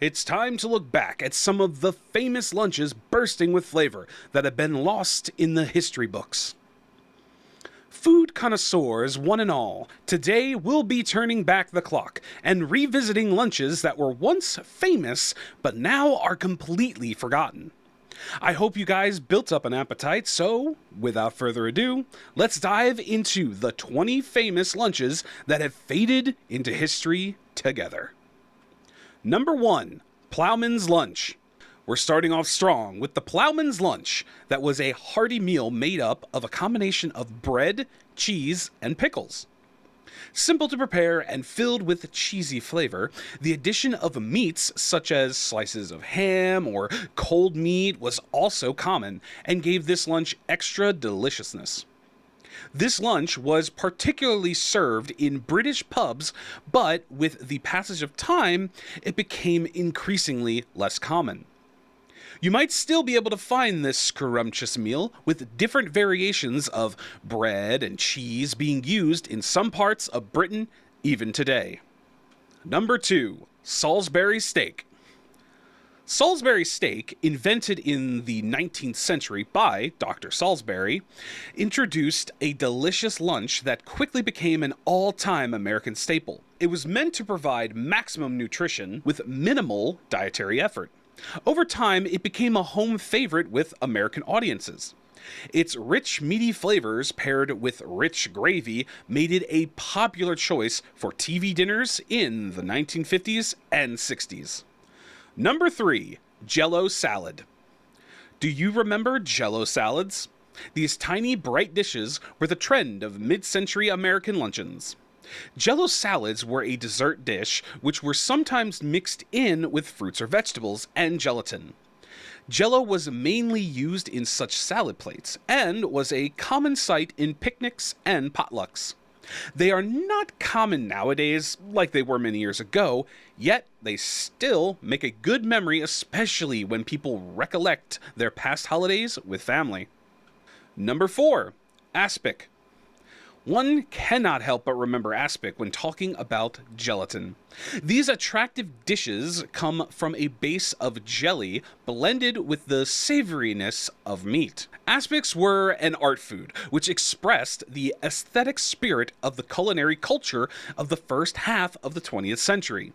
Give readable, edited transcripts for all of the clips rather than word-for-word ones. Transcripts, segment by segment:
It's time to look back at some of the famous lunches bursting with flavor that have been lost in the history books. Food connoisseurs, one and all, today we'll be turning back the clock and revisiting lunches that were once famous but now are completely forgotten. I hope you guys built up an appetite, so without further ado, let's dive into the 20 famous lunches that have faded into history together. Number 1, Plowman's Lunch. We're starting off strong with the Plowman's Lunch that was a hearty meal made up of a combination of bread, cheese, and pickles. Simple to prepare and filled with cheesy flavor, the addition of meats such as slices of ham or cold meat was also common and gave this lunch extra deliciousness. This lunch was particularly served in British pubs, but with the passage of time, it became increasingly less common. You might still be able to find this scrumptious meal with different variations of bread and cheese being used in some parts of Britain even today. Number 2, Salisbury Steak. Salisbury steak, invented in the 19th century by Dr. Salisbury, introduced a delicious lunch that quickly became an all-time American staple. It was meant to provide maximum nutrition with minimal dietary effort. Over time, it became a home favorite with American audiences. Its rich, meaty flavors paired with rich gravy made it a popular choice for TV dinners in the 1950s and 60s. Number 3, Jell-O salad. Do you remember Jell-O salads? These tiny, bright dishes were the trend of mid-century American luncheons. Jell-O salads were a dessert dish which were sometimes mixed in with fruits or vegetables and gelatin. Jell-O was mainly used in such salad plates and was a common sight in picnics and potlucks. They are not common nowadays like they were many years ago, yet they still make a good memory, especially when people recollect their past holidays with family. Number 4, aspic. One cannot help but remember aspic when talking about gelatin. These attractive dishes come from a base of jelly blended with the savoriness of meat. Aspics were an art food which expressed the aesthetic spirit of the culinary culture of the first half of the 20th century.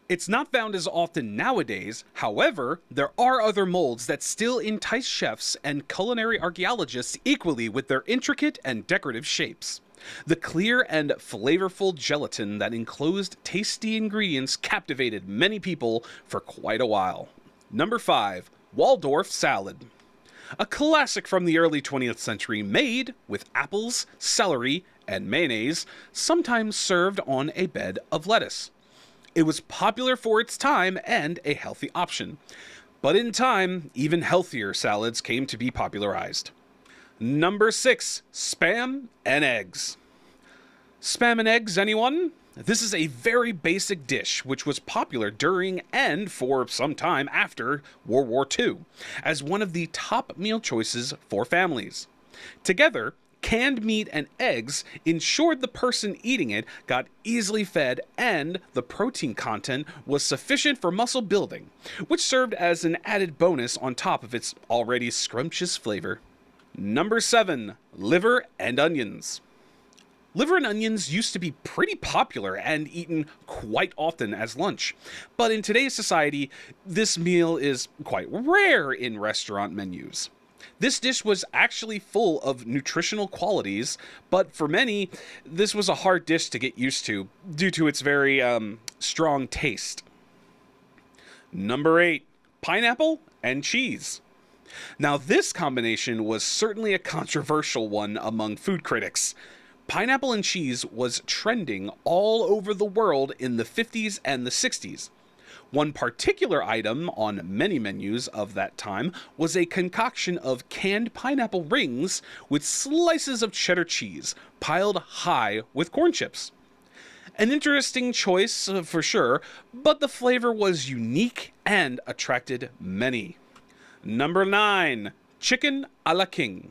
It's not found as often nowadays, however, there are other molds that still entice chefs and culinary archaeologists equally with their intricate and decorative shapes. The clear and flavorful gelatin that enclosed tasty ingredients captivated many people for quite a while. Number 5, Waldorf salad. A classic from the early 20th century made with apples, celery, and mayonnaise, sometimes served on a bed of lettuce. It was popular for its time and a healthy option. But in time, even healthier salads came to be popularized. Number 6, Spam and eggs. Spam and eggs, anyone? This is a very basic dish which was popular during and for some time after World War II as one of the top meal choices for families. Together, canned meat and eggs ensured the person eating it got easily fed and the protein content was sufficient for muscle building, which served as an added bonus on top of its already scrumptious flavor. Number 7, liver and onions. Liver and onions used to be pretty popular and eaten quite often as lunch, but in today's society, this meal is quite rare in restaurant menus. This dish was actually full of nutritional qualities, but for many, this was a hard dish to get used to due to its very strong taste. Number 8, pineapple and cheese. Now, this combination was certainly a controversial one among food critics. Pineapple and cheese was trending all over the world in the 50s and the 60s. One particular item on many menus of that time was a concoction of canned pineapple rings with slices of cheddar cheese piled high with corn chips. An interesting choice for sure, but the flavor was unique and attracted many. Number 9, chicken a la king.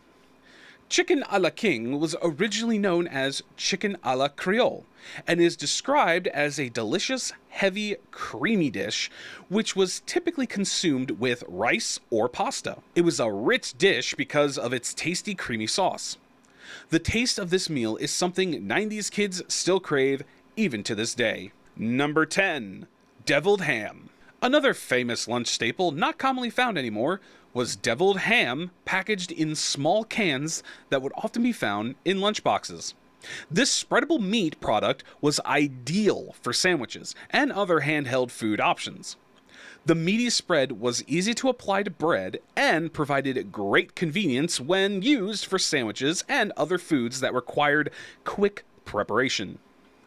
Chicken a la King was originally known as chicken a la Creole and is described as a delicious, heavy, creamy dish which was typically consumed with rice or pasta. It was a rich dish because of its tasty, creamy sauce. The taste of this meal is something 90s kids still crave even to this day. Number 10. Deviled ham. Another famous lunch staple not commonly found anymore was deviled ham packaged in small cans that would often be found in lunchboxes. This spreadable meat product was ideal for sandwiches and other handheld food options. The meaty spread was easy to apply to bread and provided great convenience when used for sandwiches and other foods that required quick preparation.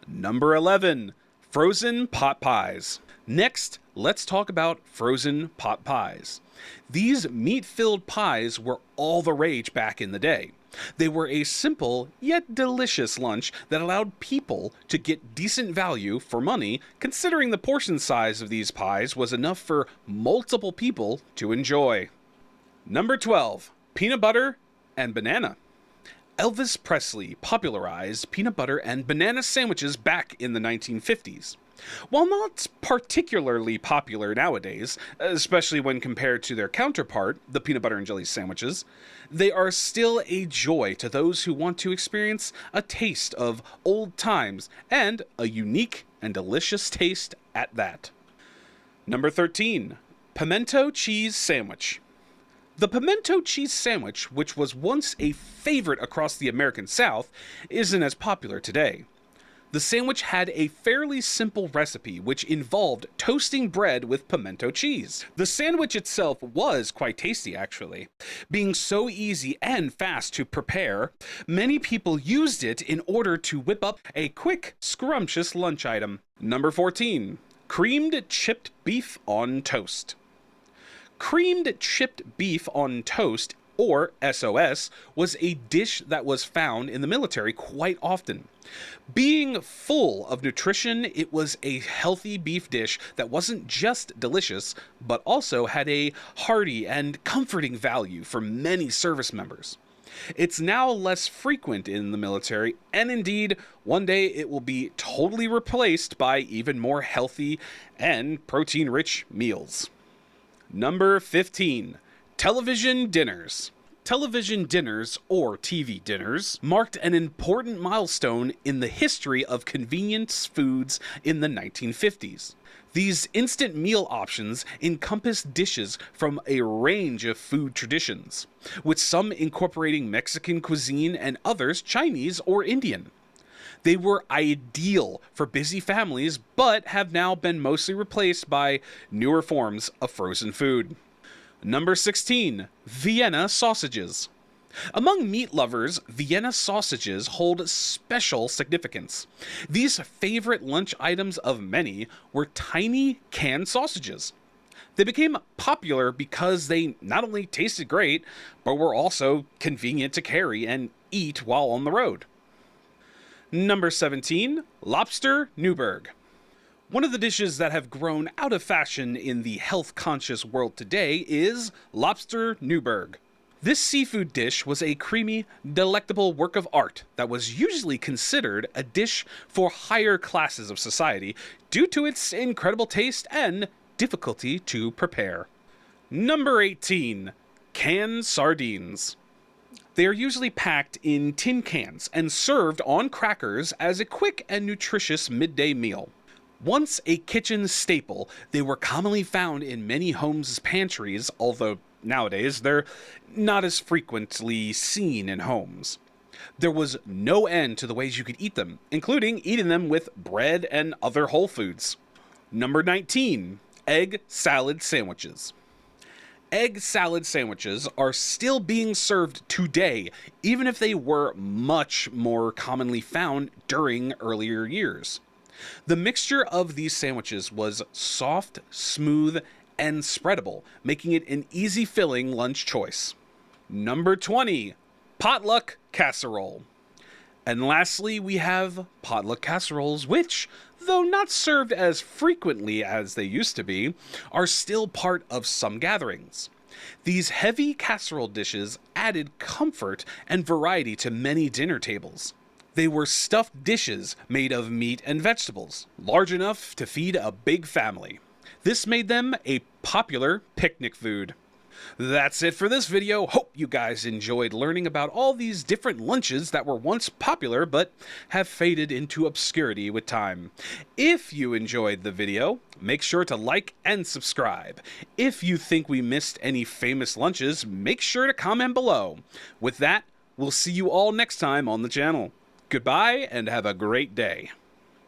Number 11. Frozen pot pies. Next, let's talk about frozen pot pies. These meat-filled pies were all the rage back in the day. They were a simple yet delicious lunch that allowed people to get decent value for money, considering the portion size of these pies was enough for multiple people to enjoy. Number 12. Peanut butter and banana. Elvis Presley popularized peanut butter and banana sandwiches back in the 1950s. While not particularly popular nowadays, especially when compared to their counterpart, the peanut butter and jelly sandwiches, they are still a joy to those who want to experience a taste of old times and a unique and delicious taste at that. Number 13. Pimento cheese sandwich. The pimento cheese sandwich, which was once a favorite across the American South, isn't as popular today. The sandwich had a fairly simple recipe which involved toasting bread with pimento cheese. The sandwich itself was quite tasty actually. Being so easy and fast to prepare, many people used it in order to whip up a quick, scrumptious lunch item. Number 14. Creamed chipped beef on toast. Creamed chipped beef on toast, or SOS, was a dish that was found in the military quite often. Being full of nutrition, it was a healthy beef dish that wasn't just delicious, but also had a hearty and comforting value for many service members. It's now less frequent in the military, and indeed, one day it will be totally replaced by even more healthy and protein-rich meals. Number 15. Television dinners. Television dinners, or TV dinners, marked an important milestone in the history of convenience foods in the 1950s. These instant meal options encompass dishes from a range of food traditions, with some incorporating Mexican cuisine and others Chinese or Indian. They were ideal for busy families, but have now been mostly replaced by newer forms of frozen food. Number 16. Vienna sausages. Among meat lovers, Vienna sausages hold special significance. These favorite lunch items of many were tiny canned sausages. They became popular because they not only tasted great, but were also convenient to carry and eat while on the road. Number 17. Lobster Newburg. One of the dishes that have grown out of fashion in the health-conscious world today is lobster Newburg. This seafood dish was a creamy, delectable work of art that was usually considered a dish for higher classes of society due to its incredible taste and difficulty to prepare. Number 18. Canned sardines. They are usually packed in tin cans and served on crackers as a quick and nutritious midday meal. Once a kitchen staple, they were commonly found in many homes' pantries, although nowadays they're not as frequently seen in homes. There was no end to the ways you could eat them, including eating them with bread and other whole foods. Number 19. Egg salad sandwiches. Egg salad sandwiches are still being served today, even if they were much more commonly found during earlier years. The mixture of these sandwiches was soft, smooth, and spreadable, making it an easy filling lunch choice. Number 20. Potluck casserole. And lastly, we have potluck casseroles, which, though not served as frequently as they used to be, are still part of some gatherings. These heavy casserole dishes added comfort and variety to many dinner tables. They were stuffed dishes made of meat and vegetables, large enough to feed a big family. This made them a popular picnic food. That's it for this video. Hope you guys enjoyed learning about all these different lunches that were once popular but have faded into obscurity with time. If you enjoyed the video, make sure to like and subscribe. If you think we missed any famous lunches, make sure to comment below. With that, we'll see you all next time on the channel. Goodbye and have a great day.